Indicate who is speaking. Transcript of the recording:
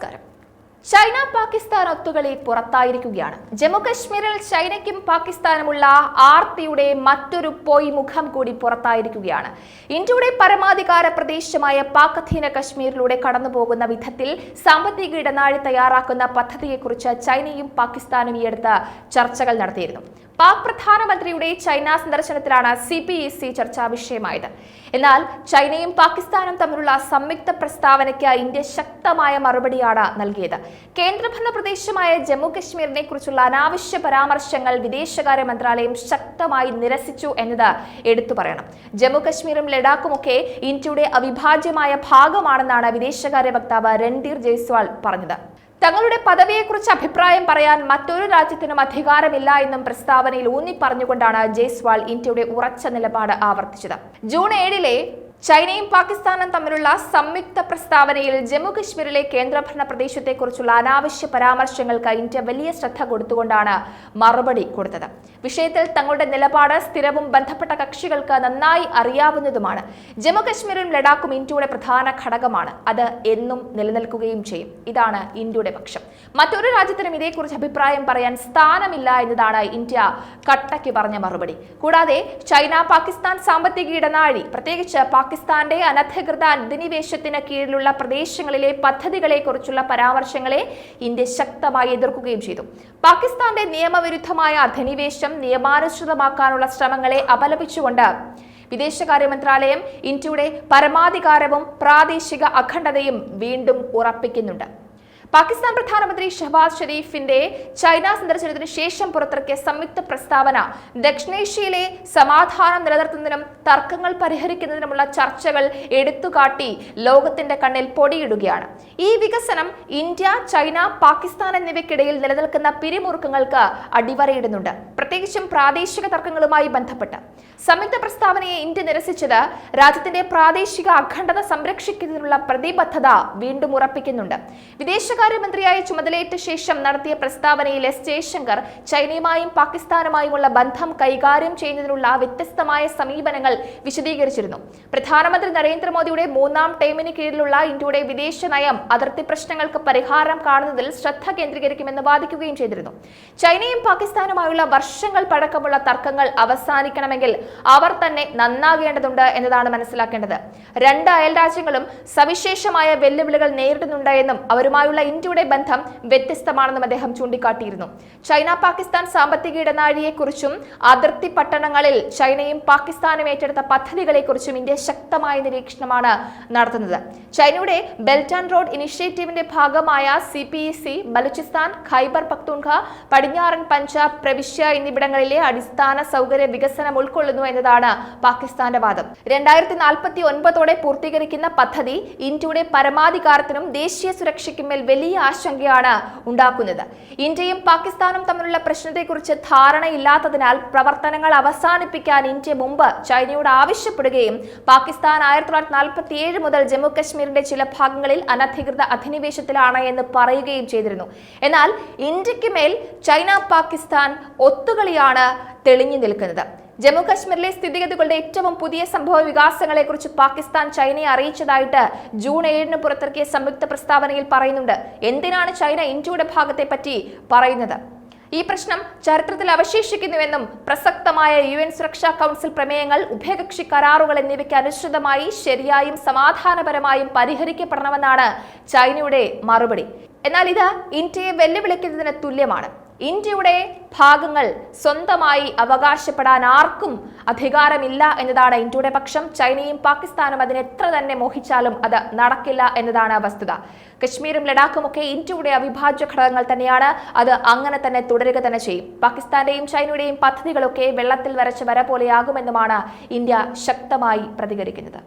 Speaker 1: നമസ്കാരം. ചൈന പാകിസ്ഥാൻ ഒത്തുകളി പുറത്തായിരിക്കുകയാണ്. ജമ്മുകശ്മീരിൽ ചൈനയ്ക്കും പാകിസ്ഥാനുമുള്ള ആർത്തിയുടെ മറ്റൊരു പൊയ്മുഖം കൂടി പുറത്തായിരിക്കുകയാണ്. ഇന്ത്യയുടെ പരമാധികാര പ്രദേശമായ പാക് അധീന കശ്മീരിലൂടെ കടന്നുപോകുന്ന വിധത്തിൽ സാമ്പത്തിക ഇടനാഴി തയ്യാറാക്കുന്ന പദ്ധതിയെക്കുറിച്ച് ചൈനയും പാകിസ്ഥാനും ഈയടുത്ത് ചർച്ചകൾ നടത്തിയിരുന്നു. പാക് പ്രധാനമന്ത്രിയുടെ ചൈന സന്ദർശനത്തിലാണ് CPEC ചർച്ചാ വിഷയമായത്. എന്നാൽ ചൈനയും പാകിസ്ഥാനും തമ്മിലുള്ള സംയുക്ത പ്രസ്താവനയ്ക്ക് ഇന്ത്യ ശക്തമായ മറുപടിയാണ് നൽകിയത്. കേന്ദ്രഭരണ പ്രദേശമായ ജമ്മു കശ്മീരിനെ കുറിച്ചുള്ള അനാവശ്യ പരാമർശങ്ങൾ വിദേശകാര്യ മന്ത്രാലയം ശക്തമായി നിരസിച്ചു എന്നത് എടുത്തു പറയണം. ജമ്മു കശ്മീരും ലഡാക്കുമൊക്കെ ഇന്ത്യയുടെ അവിഭാജ്യമായ ഭാഗമാണെന്നാണ് വിദേശകാര്യ വക്താവ് രൺധീർ ജയ്സ്വാൾ പറഞ്ഞത്. തങ്ങളുടെ പദവിയെക്കുറിച്ച് അഭിപ്രായം പറയാൻ മറ്റൊരു രാജ്യത്തിനും അധികാരമില്ല എന്നും പ്രസ്താവനയിൽ ഊന്നി പറഞ്ഞുകൊണ്ടാണ് ജയ്സ്വാൾ ഇന്ത്യയുടെ ഉറച്ച നിലപാട് ആവർത്തിച്ചത്. ജൂൺ 7 ചൈനയും പാകിസ്ഥാനും തമ്മിലുള്ള സംയുക്ത പ്രസ്താവനയിൽ ജമ്മു കശ്മീരിലെ കേന്ദ്രഭരണ പ്രദേശത്തെക്കുറിച്ചുള്ള അനാവശ്യ പരാമർശങ്ങൾക്ക് ഇന്ത്യ വലിയ ശ്രദ്ധ കൊടുത്തുകൊണ്ടാണ് മറുപടി കൊടുത്തത്. വിഷയത്തിൽ തങ്ങളുടെ നിലപാട് സ്ഥിരവും ബന്ധപ്പെട്ട കക്ഷികൾക്ക് നന്നായി അറിയാവുന്നതുമാണ്. ജമ്മു കശ്മീരും ലഡാക്കും ഇന്ത്യയുടെ പ്രധാന ഘടകമാണ്. അത് എന്നും നിലനിൽക്കുകയും ചെയ്യും. ഇതാണ് ഇന്ത്യയുടെ പക്ഷം. മറ്റൊരു രാജ്യത്തിനും ഇതേക്കുറിച്ച് അഭിപ്രായം പറയാൻ സ്ഥാനമില്ല എന്നതാണ് ഇന്ത്യ കട്ടയ്ക്ക് പറഞ്ഞ മറുപടി. കൂടാതെ ചൈന പാകിസ്ഥാൻ സാമ്പത്തിക ഇടനാഴി, പ്രത്യേകിച്ച് പാകിസ്ഥാന്റെ അനധികൃത അധിനിവേശത്തിന് കീഴിലുള്ള പ്രദേശങ്ങളിലെ പദ്ധതികളെ കുറിച്ചുള്ള പരാമർശങ്ങളെ ഇന്ത്യ ശക്തമായി എതിർക്കുകയും ചെയ്തു. പാകിസ്ഥാന്റെ നിയമവിരുദ്ധമായ അധിനിവേശം നിയമാനുസൃതമാക്കാനുള്ള ശ്രമങ്ങളെ അപലപിച്ചുകൊണ്ട് വിദേശകാര്യ മന്ത്രാലയം ഇന്ത്യയുടെ പരമാധികാരവും പ്രാദേശിക അഖണ്ഡതയും വീണ്ടും ഉറപ്പിക്കുന്നുണ്ട്. പാകിസ്ഥാൻ പ്രധാനമന്ത്രി ഷഹബാസ് ഷെരീഫിന്റെ ചൈന സന്ദർശനത്തിന് ശേഷം പുറത്തിറക്കിയ സംയുക്ത പ്രസ്താവന ദക്ഷിണേഷ്യയിലെ സമാധാനം നിലനിർത്തുന്നതിനും തർക്കങ്ങൾ പരിഹരിക്കുന്നതിനുമുള്ള ചർച്ചകൾ എടുത്തുകാട്ടി ലോകത്തിന്റെ കണ്ണിൽ പൊടിയിടുകയാണ്. ഈ വികസനം ഇന്ത്യ, ചൈന, പാകിസ്ഥാൻ എന്നിവയ്ക്കിടയിൽ നിലനിൽക്കുന്ന പിരിമുറുക്കങ്ങൾക്ക് അടിവരയിടുന്നുണ്ട്, പ്രത്യേകിച്ചും പ്രാദേശിക തർക്കങ്ങളുമായി ബന്ധപ്പെട്ട്. സംയുക്ത പ്രസ്താവനയെ ഇന്ത്യ നിരസിച്ചത് രാജ്യത്തിന്റെ പ്രാദേശിക അഖണ്ഡത സംരക്ഷിക്കുന്നതിനുള്ള പ്രതിബദ്ധത വീണ്ടും ഉറപ്പിക്കുന്നുണ്ട്. വിദേശകാര്യമന്ത്രിയായ ചുമതലയേറ്റ ശേഷം നടത്തിയ പ്രസ്താവനയിൽ എസ് ജയശങ്കർ ചൈനയുമായും പാകിസ്ഥാനുമായുമുള്ള ബന്ധം കൈകാര്യം ചെയ്യുന്നതിനുള്ള വ്യത്യസ്തമായ സമീപനങ്ങൾ വിശദീകരിച്ചിരുന്നു. പ്രധാനമന്ത്രി നരേന്ദ്രമോദിയുടെ 3ാം ടേമിന് കീഴിലുള്ള ഇന്ത്യയുടെ വിദേശ നയം അതിർത്തി പ്രശ്നങ്ങൾക്ക് പരിഹാരം കാണുന്നതിൽ ശ്രദ്ധ കേന്ദ്രീകരിക്കുമെന്ന് വാദിക്കുകയും ചെയ്തിരുന്നു. ചൈനയും പാകിസ്ഥാനുമായുള്ള വർഷങ്ങൾ പഴക്കമുള്ള തർക്കങ്ങൾ അവസാനിക്കണമെങ്കിൽ അവർ തന്നെ നന്നാകേണ്ടതുണ്ട് എന്നതാണ് മനസ്സിലാക്കേണ്ടത്. രണ്ട് അയൽ രാജ്യങ്ങളും സവിശേഷമായ വെല്ലുവിളികൾ നേരിടുന്നുണ്ട് എന്നും അവരുമായുള്ള ഇന്ത്യയുടെ ബന്ധം വ്യത്യസ്തമാണെന്നും അദ്ദേഹം ചൂണ്ടിക്കാട്ടിയിരുന്നു. ചൈന പാകിസ്ഥാൻ സാമ്പത്തിക ഇടനാഴിയെക്കുറിച്ചും അതിർത്തി പട്ടണങ്ങളിൽ ചൈനയും പാകിസ്ഥാനും ഏറ്റെടുത്ത പദ്ധതികളെക്കുറിച്ചും ഇന്ത്യ ശക്തമായ നിരീക്ഷണമാണ് നടത്തുന്നത്. ചൈനയുടെ ബെൽറ്റ് ആൻഡ് റോഡ് ഇനിഷ്യേറ്റീവിന്റെ ഭാഗമായ CPEC ബലൂചിസ്ഥാൻ, ഖൈബർ പഖ്തൂൺഖ, പടിഞ്ഞാറൻ പഞ്ചാബ് പ്രവിശ്യ എന്നിവിടങ്ങളിലെ അടിസ്ഥാന സൗകര്യ വികസനം ഉൾക്കൊള്ളുന്നു എന്നതാണ് പാകിസ്ഥാന്റെ വാദം. 2049 പൂർത്തീകരിക്കുന്ന പദ്ധതി ഇന്ത്യയുടെ പരമാധികാരത്തിനും ദേശീയ സുരക്ഷയ്ക്കും മേൽ വലിയ ആശങ്കയാണ് ഉണ്ടാക്കുന്നത്. ഇന്ത്യയും പാകിസ്ഥാനും തമ്മിലുള്ള പ്രശ്നത്തെക്കുറിച്ച് ധാരണയില്ലാത്തതിനാൽ പ്രവർത്തനങ്ങൾ അവസാനിപ്പിക്കാൻ ഇന്ത്യ മുമ്പ് ചൈനയോട് ആവശ്യപ്പെടുകയും പാകിസ്ഥാൻ 1947 മുതൽ ജമ്മു കശ്മീരിന്റെ ചില ഭാഗങ്ങളിൽ അനധികൃത അധിനിവേശത്തിലാണ് എന്ന് പറയുകയും ചെയ്തിരുന്നു. എന്നാൽ ഇന്ത്യക്ക് മേൽ ചൈന പാകിസ്ഥാൻ ഒത്തുകളിയാണ് തെളിഞ്ഞു നിൽക്കുന്നത്. ജമ്മു കശ്മീരിലെ സ്ഥിതിഗതികളുടെ ഏറ്റവും പുതിയ സംഭവ വികാസങ്ങളെ കുറിച്ച് പാകിസ്ഥാൻ ചൈനയെ അറിയിച്ചതായിട്ട് ജൂൺ 7 പുറത്തിറക്കിയ സംയുക്ത പ്രസ്താവനയിൽ പറയുന്നുണ്ട്. എന്തിനാണ് ചൈന ഇന്ത്യയുടെ ഭാഗത്തെ പറ്റി പറയുന്നത്? ഈ പ്രശ്നം ചരിത്രത്തിൽ അവശേഷിക്കുന്നുവെന്നും പ്രസക്തമായ UN സുരക്ഷാ കൗൺസിൽ പ്രമേയങ്ങൾ, ഉഭയകക്ഷി കരാറുകൾ എന്നിവയ്ക്ക് അനുസൃതമായി ശരിയായും സമാധാനപരമായും പരിഹരിക്കപ്പെടണമെന്നാണ് ചൈനയുടെ മറുപടി. എന്നാൽ ഇത് ഇന്ത്യയെ വെല്ലുവിളിക്കുന്നതിന് തുല്യമാണ്. ഇന്ത്യയുടെ ഭാഗങ്ങൾ സ്വന്തമായി അവകാശപ്പെടാൻ ആർക്കും അധികാരമില്ല എന്നതാണ് ഇന്ത്യയുടെ പക്ഷം. ചൈനയും പാകിസ്ഥാനും അതിനെ എത്ര തന്നെ മോഹിച്ചാലും അത് നടക്കില്ല എന്നതാണ് വസ്തുത. കശ്മീരും ലഡാക്കുമൊക്കെ ഇന്ത്യയുടെ അവിഭാജ്യ ഘടകങ്ങൾ തന്നെയാണ്. അത് അങ്ങനെ തന്നെ തുടരുക തന്നെ ചെയ്യും. പാകിസ്ഥാന്റെയും ചൈനയുടെയും പദ്ധതികളൊക്കെ വെള്ളത്തിൽ വരച്ച വര പോലെയാകുമെന്നുമാണ് ഇന്ത്യ ശക്തമായി പ്രതികരിക്കുന്നത്.